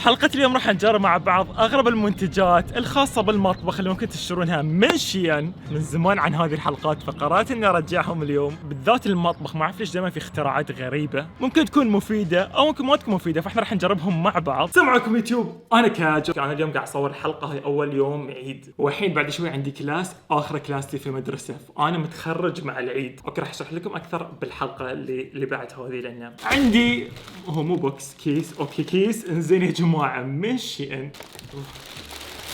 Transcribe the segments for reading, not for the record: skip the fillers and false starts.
حلقة اليوم راح نجرب مع بعض أغرب المنتجات الخاصة بالمطبخ اللي ممكن تشترونها من شين. من زمان عن هذه الحلقات فقررت إني أرجعهم اليوم، بالذات المطبخ. ما أعرف ليش دائما في اختراعات غريبة ممكن تكون مفيدة أو ممكن ما تكون مفيدة، فإحنا راح نجربهم مع بعض. السلام عليكم يوتيوب، أنا كاجو. أنا اليوم قاعد أصور الحلقة، هاي أول يوم عيد، والحين بعد شوي عندي كلاس، آخر كلاس لي في المدرسة، فأنا متخرج مع العيد. أوكي راح أشرح لكم أكثر بالحلقة اللي بعد هذه، لأن عندي هو مو بوكس، كيس. أوكي كيس، إنزين يا جماعة من شين.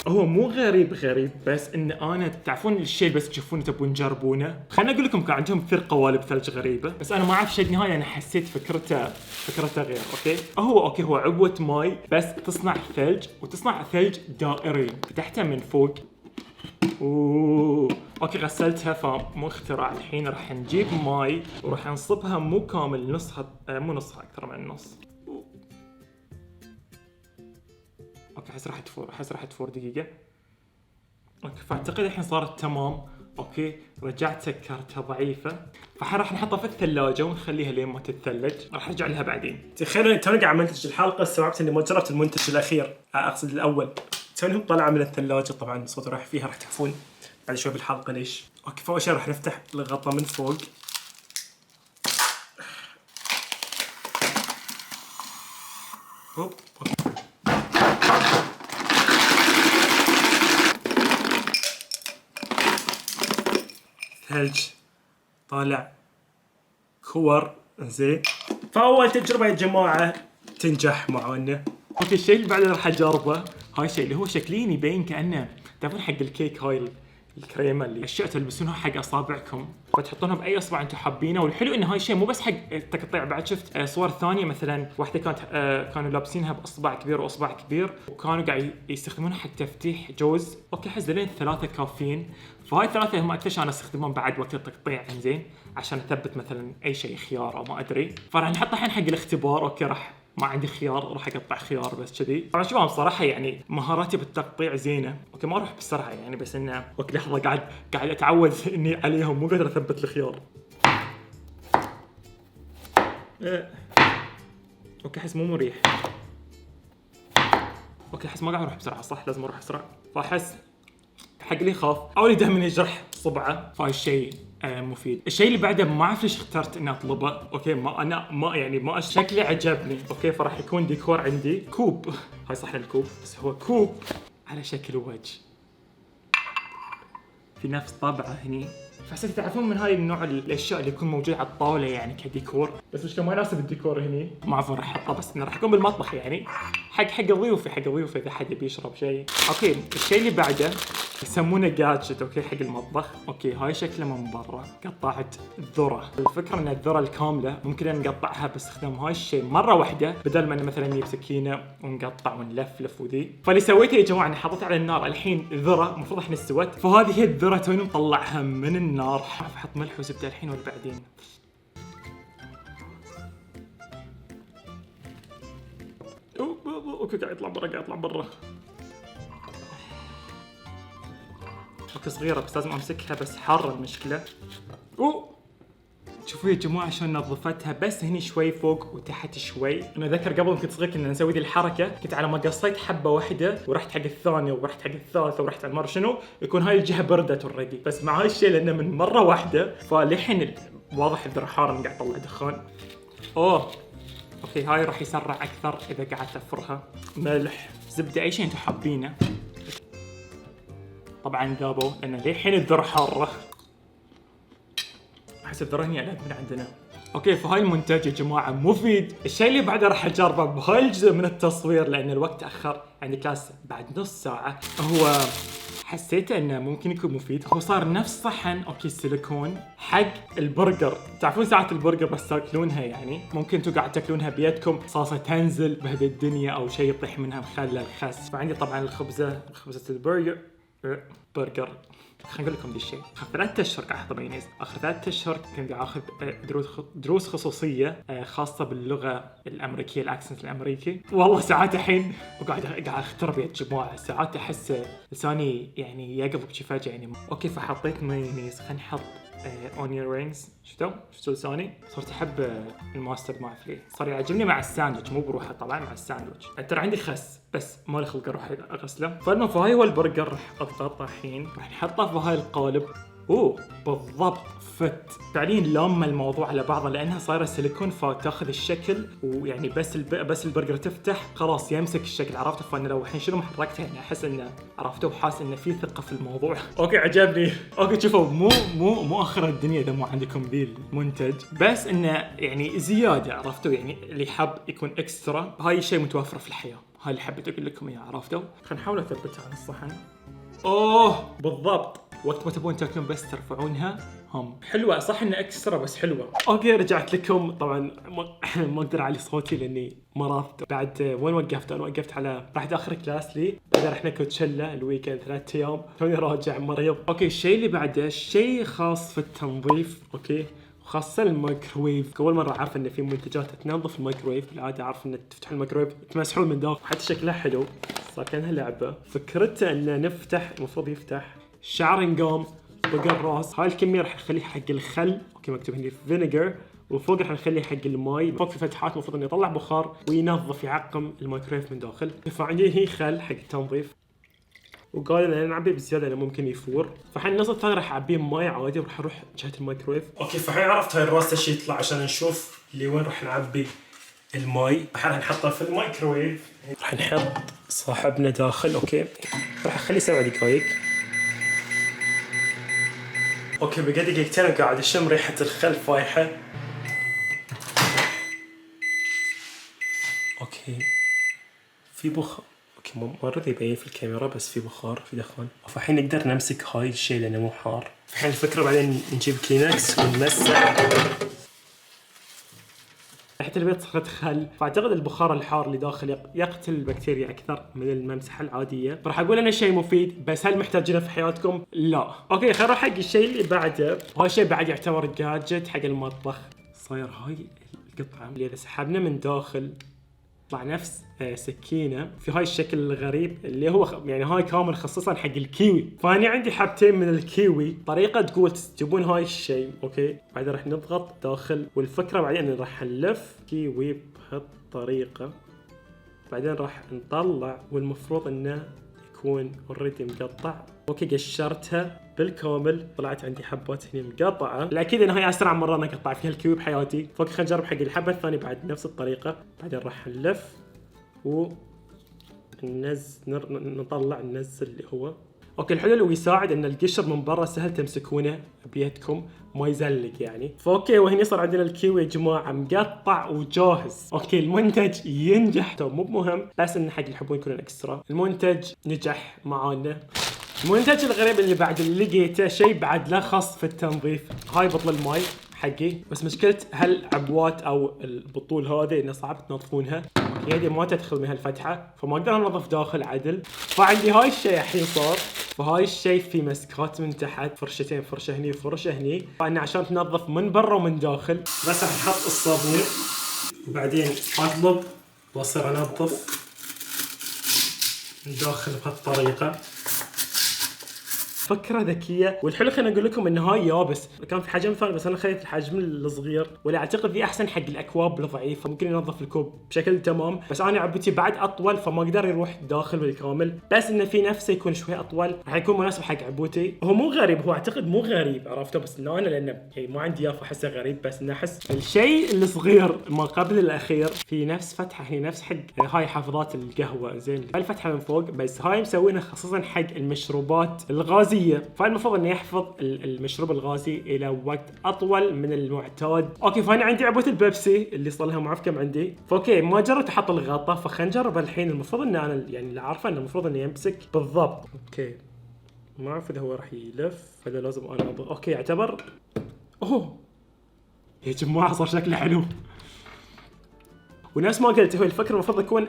هو مو غريب بس ان انا تعرفون الشيء بس تشوفونه تبون تجربونه. خليني اقول لكم كان عندهم كثير قوالب ثلج غريبه، بس انا ما اعرف شيء النهايه. انا حسيت فكرته غير. هو عبوه ماي بس تصنع ثلج، وتصنع ثلج دائري. فتحتها من فوق. اوكي غسلتها، فمو اختراع. الحين راح نجيب ماي وراح نصبها مو كامل، نصها، مو نصها، اكثر من النص. اوكي احس راح تفور دقيقة. اوكي فاعتقد الحين صارت تمام. اوكي رجعت سكرتها ضعيفة، فراح نحطها في الثلاجة ونخليها لين ما تتثلج. راح ارجع لها بعدين. تخيلوا توني قاعد منتج الحلقة، استوعبت اني ما جربت المنتج الاخير، اقصد الاول. توني طلع من الثلاجة، طبعا صوته راح فيها، راح تعرفون بعد شوي بالحلقة ليش. اوكي فاول شيء راح نفتح الغطاء من فوق. اوكي ثلج طالع كور. زين، فاول تجربه يا جماعه تنجح معانا. اوكي الشيء اللي بعده راح اجربه، هاي الشيء اللي هو شكلين يبين كانه تعرفون حق الكيك، هاي الكريمه اللي اشياء تلبسونها حق اصابعكم فتحطونها باي اصبع انتم حابينه. والحلو انه هاي الشيء مو بس حق التقطيع، بعد شفت صور ثانيه مثلا واحده كانت كانوا لابسينها باصبع كبير واصبع كبير، وكانوا قاعد يستخدمونها حق تفتيح جوز. اوكي حزلين 3 كافيين، فهاي 3 هم اكثر شيء انا استخدمهم بعد وقت التقطيع. انزين عشان اثبت مثلا اي شيء، خيار او ما ادري، فراح نحطها الحين حق الاختبار. اوكي ما عندي خيار، راح اقطع خيار بس كذي. طبعا شباب بصراحه يعني مهاراتي بالتقطيع زينه. اوكي ما اروح بسرعه يعني، بس انه وقت لحظه قاعد اتعود اني عليهم، مو قادر اثبت الخيار. اوكي احس مو مريح. اوكي احس ما قاعد اروح بسرعه، صح لازم اروح اسرع. فاحس حق اللي يخاف او اللي دائما يجرح صبعه، فهاي الشيء مفيد. الشيء اللي بعده ما اعرف ليش اخترت اني اطلبه. اوكي ما شكلي عجبني. اوكي فراح يكون ديكور عندي كوب. هاي صح الكوب، بس هو كوب على شكل وجه، في نفس طبعه هني. فحسيت تعرفون من هاي النوع الاشياء اللي يكون موجود على الطاوله يعني كديكور، بس مش ما يناسب الديكور هني. ما اعرف راح احطه، بس انه راح يكون بالمطبخ يعني حق ضيوفي اذا حد يبي يشرب شيء. اوكي الشيء اللي بعده يسمونه جادجت. اوكي حق المطبخ. اوكي هاي شكله من برا قطعه الذره. الفكره ان الذره الكامله ممكن نقطعها باستخدام هاي الشيء مره واحده، بدل ما نمثلا نجيب سكينه ونقطع ونلفلف وذي. فاللي سويته يا جماعه اني حطيت على النار الحين ذره، المفروض الحين استوت، فهذه هي الذره توني مطلعها من النار. احط ملح وزبده الحين ولا بعدين؟ اوكي قاعد يطلع برا. اوكي صغيرة بس لازم امسكها، بس حارة المشكلة. شوفوا يا جماعة شلون نظفتها، بس هني شوي فوق وتحت شوي. انا ذكر قبل كنت صغير كنا نسوي ذي الحركة، كنت على ما قصيت حبة واحدة ورحت حق الثانية ورحت حق الثالثة ورحت على المرة شنو يكون هاي الجهة بردت اوريدي. بس مع هاي الشيء لانه من مرة واحدة فالحين واضح الذرة حارة قاعد يطلع دخان. اوكي هاي راح يسرع اكثر اذا قعدت افرها. ملح، زبدة، اي شيء انتم حابينه. طبعا ذابوا لان للحين الذرة حارة. احس الذرة هني علاد من عندنا. اوكي فهاي المنتج يا جماعة مفيد. الشيء اللي بعده راح اجربه بهاي الجزء من التصوير لان الوقت تاخر، عندي كلاس بعد نص ساعة. هو حسيته انه ممكن يكون مفيد. هو صار نفس صحن اوكي سيليكون حق البرجر. تعرفون ساعات البرجر بس تاكلونها يعني ممكن انتم قاعد تاكلونها بيدكم، صاصه تنزل بهذه الدنيا او شيء يطيح منها مخلل خس. فعندي طبعا خبزه البرجر. خليني اقول لكم ذي الشيء. اخر 3 اشهر قاعد احضر مايونيز. اخر 3 اشهر كنت قاعد اخذ دروس خصوصيه خاصه باللغه الامريكيه، الاكسنت الامريكي. والله ساعات الحين وقاعد اخترب يا جماعه، ساعات احس لساني يعني يقلب شي فجاه يعني. اوكي فحطيت مايونيز. خلينا نحط اونيون رينجز. شفتوا لساني صرت احب الماستر، ما اعرف ليه صار يعجبني مع الساندويتش، مو بروحه طبعا، مع الساندويتش. ترى عندي خس بس مالي خلق اروح اغسله. فهاي هو البرجر راح اضغطه الحين، راح نحطه في هاي القالب. بالضبط فت فعليا لامه الموضوع على بعضه لانها صايره سيليكون فتاخذ الشكل، ويعني بس البرجر تفتح خلاص يمسك الشكل، عرفت؟ فانا لو الحين شنو محركته يعني احس انه عرفته وحاس انه في ثقه في الموضوع. اوكي عجبني. اوكي شوفوا مو اخر الدنيا اذا مو عندكم ذي المنتج، بس انه يعني زياده، عرفتوا؟ يعني اللي حاب يكون اكسترا هاي الشيء متوفر في الحياه، هاي اللي حبيت اقول لكم اياه، عرفتوا؟ خلينا نحاول اثبتها على الصحن. بالضبط وقت ما تبون تاكلون بس ترفعونها حلوه، صح انها اكسترا بس حلوه. اوكي رجعت لكم. طبعا ما اقدر اعلي صوتي لاني مرضت. بعد وين وقفت؟ انا وقفت على رحت اخر كلاس لي، بعدين رحنا كوتشيلا الويكند 3 ايام، توني راجع مريض. اوكي الشيء اللي بعده شيء خاص في التنظيف، اوكي خاصة الميكروويف. أول مرة أعرف إن في منتجات تنظف الميكروويف، بالعادة أعرف إن تفتح الميكروويف تمسحون من داخل، حتى شكلها حلو صار كأنها لعبة. فكرته إنه نفتح، المفروض يفتح شعر بقى الراس. هاي الكمية راح نخليها حق الخل، اوكي مكتوب هنا فينيجر، وفوق راح نخليه حق الماي. فوق في فتحات المفروض انه يطلع بخار وينظف يعقم الميكرويف من داخل. فعندي هي خل حق التنظيف، وقال ان نعبيه بزياده لانه ممكن يفور. فحين النص الثاني راح اعبيه ماي عادي وراح اروح جهه الميكرويف. اوكي فحين عرفت هاي الراس ايش يطلع عشان نشوف لوين راح نعبي الماي. الحين راح نحطه في الميكرويف، راح نحط صاحبنا داخل. اوكي راح اخليه 7 دقائق. اوكي بقى دقيقتين قاعد اشم ريحة الخل فايحة. اوكي في بخار، اوكي ما رضي يبين في الكاميرا بس في بخار، في دخان. فالحين نقدر نمسك هاي الشيء لانه مو حار. الحين الفكرة بعدين نجيب كلينكس ونمسح. ريحة البيت صارت خل، فاعتقد البخار الحار اللي داخل يقتل البكتيريا اكثر من الممسحة العادية. راح اقول انه شيء مفيد، بس هل محتاجينه في حياتكم؟ لا. اوكي خلينا نروح حق الشيء اللي بعده. هاي الشيء بعد يعتبر جادجت حق المطبخ. صاير هاي القطعة اللي اذا سحبنا من داخل طلع نفس سكينة في هاي الشكل الغريب اللي هو يعني هاي كامل خصيصا حق الكيوي. فاني عندي حبتين من الكيوي. طريقة تقول تجيبون هاي الشيء، اوكي بعدين راح نضغط داخل، والفكرة بعدين راح نلف كيوي بهالطريقة، بعدين راح نطلع والمفروض انه يكون اوريدي مقطع. اوكي قشرتها بالكامل، طلعت عندي حبات هنا مقطعه. الاكيد ان هاي اسرع مره انا اقطع فيها الكيوي بحياتي. فوق خلينا نجرب حق الحبه الثانيه بعد نفس الطريقه. بعدين راح نلف نطلع ننزل اللي هو. اوكي الحلو اللي يساعد ان القشر من برا سهل تمسكونه بيدكم ما يزلق يعني. فاوكي وهنا صار عندنا الكيوي يا جماعه مقطع وجاهز. اوكي المنتج ينجح، مو مهم بس ان حق اللي يحبون يكونون اكسترا. المنتج نجح معانا. المنتج الغريب اللي بعد اللي لقيته شيء بعد لا خاص في التنظيف. هاي بطل الماي حقي، بس مشكلة هالعبوات او البطول هذه انه صعب تنظفونها، يدي ما تدخل من هالفتحة فما اقدر انظف داخل عدل. فعندي هاي الشيء الحين صار. فهاي الشيء في مسكات من تحت، فرشتين، فرشة هني وفرشة هني، فانه عشان تنظف من برا ومن داخل. بس راح احط الصابون وبعدين اطلب واصير انظف من داخل بهالطريقة. فكرة ذكية. والحلو خلينا نقول لكم ان هاي يابس، كان في حجم ثاني بس انا خليت الحجم الصغير، ولا اعتقد ذي احسن حق الاكواب الضعيفة، ممكن ينظف الكوب بشكل تمام. بس انا عبتي بعد اطول فما اقدر يروح داخل بالكامل، بس انه في نفسه يكون شوي اطول راح يكون مناسب حق عبوتي. هو مو غريب، هو اعتقد مو غريب عرفته، بس انه انا لانه يعني ما عندي يافا احسه غريب، بس انه احس الشيء الصغير ما قبل الاخير في نفس فتحة هي نفس حق هاي حافظات القهوة. زين الفتحة من فوق، بس هاي مسوينها خصوصا حق المشروبات الغازية، فالمفروض انه يحفظ المشروب الغازي الى وقت اطول من المعتاد. اوكي فانا عندي عبوه البيبسي اللي صار لها ما اعرف كم عندي. فاوكي ما جربت احط الغطاء، فخلينا نجرب الحين. المفروض ان انا يعني اللي عارفه انه المفروض انه يمسك بالضبط. اوكي ما اعرف اذا هو راح يلف ولا لازم انا اوكي يعتبر. اوه يا جماعه صار شكله حلو. ونفس ما قلت هو الفكره المفروض يكون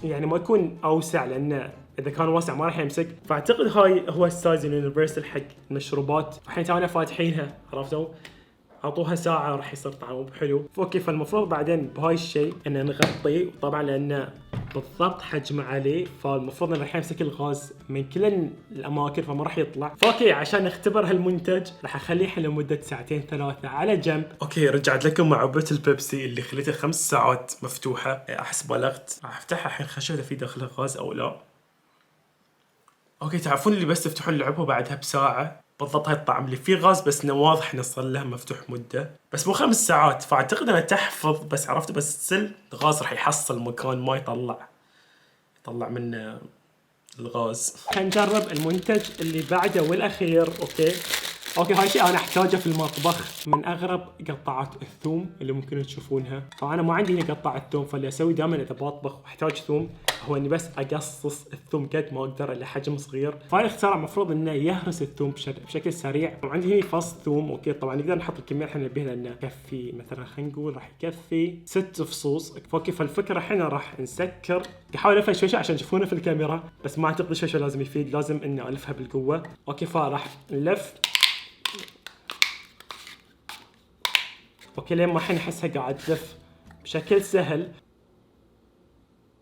يعني ما يكون اوسع، لانه اذا كان واسع ما راح يمسك. فاعتقد هاي هو السايز اليونيفرسال حق المشروبات. الحين تونا فاتحينها عرفتوا، اعطوها ساعه راح يصير طعمه حلو. اوكي فالمفروض بعدين بهاي الشيء ان نغطيه، وطبعا لان بالضبط حجمه عليه، فالمفروض انه راح يمسك الغاز من كل الاماكن فما راح يطلع. فاوكي عشان نختبر هالمنتج راح اخليه لمده 2 3 على جنب. اوكي رجعت لكم مع عبوة البيبسي اللي خليتها 5 ساعات مفتوحه. احس بلغت. راح افتحها الحين خشوا اذا في داخلها غاز او لا. اوكي تعرفون اللي بس تفتحون العبوة بعدها بساعه بالضبط هاي الطعم اللي فيه غاز، بس انه واضح انه صار لها مفتوح مده، بس مو 5 ساعات، فاعتقد انها تحفظ. بس عرفت بس الغاز راح يحصل مكان ما يطلع من الغاز. خلينا نجرب المنتج اللي بعده والاخير. اوكي هاي شيء انا احتاجه في المطبخ. من اغرب قطعات الثوم اللي ممكن تشوفونها. فانا ما عندي هنا قطعه ثوم، فاللي اسوي دائما اذا بطبخ واحتاج ثوم هو اني بس اقصص الثوم قد ما اقدر اللي حجم صغير. فهاي الاختراع المفروض انه يهرس الثوم بشكل سريع. وعندي هنا فص ثوم. اوكي طبعا نقدر نحط الكميه اللي احنا نبيها لانه يكفي مثلا خلينا نقول راح يكفي 6 فصوص. اوكي فالفكره احنا راح نسكر. احاول الفها شوي عشان تشوفونه في الكاميرا، بس ما اعتقد شوي لازم يفيد، لازم اني الفها بالقوه. اوكي فراح نلف. اوكي لين ما الحين احسها قاعد تلف بشكل سهل.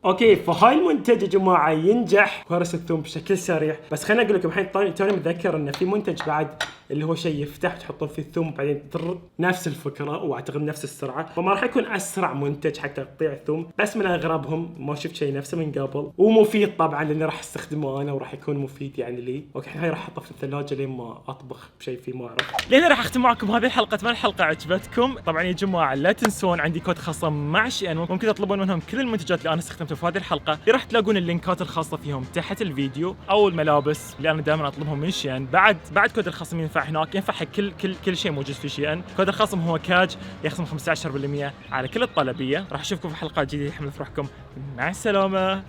اوكي فهاي المنتج يا جماعه ينجح وهرس الثوم بشكل سريع. بس خليني اقول لكم الحين توني متذكر انه في منتج بعد اللي هو شيء يفتح تحطون فيه الثوم وبعدين نفس الفكره واعتقد نفس السرعه، فما راح يكون اسرع منتج حق تقطيع الثوم، بس من اغربهم ما شفت شيء نفسه من قبل، ومفيد طبعا لاني راح استخدمه انا وراح يكون مفيد يعني لي. اوكي هاي راح احطه في الثلاجه لين ما اطبخ بشيء فيه ما اعرف. لين راح اختم معكم هذه الحلقه. اتمنى الحلقه عجبتكم. طبعا يا جماعه لا تنسون عندي كود خصم مع شيئا، ممكن تطلبون منهم كل المنتجات اللي انا استخدمتها في هذه الحلقه، اللي راح تلاقون اللينكات الخاصه فيهم تحت الفيديو، او الملابس اللي انا دائما اطلبهم من شيئا. بعد كود الخصم ينفع هناك، ينفع حق كل شيء موجود في شيئا. كود الخصم هو كاج، يخصم 15% على كل الطلبيه. راح اشوفكم في حلقات جديده. حمل فرحكم، مع السلامه.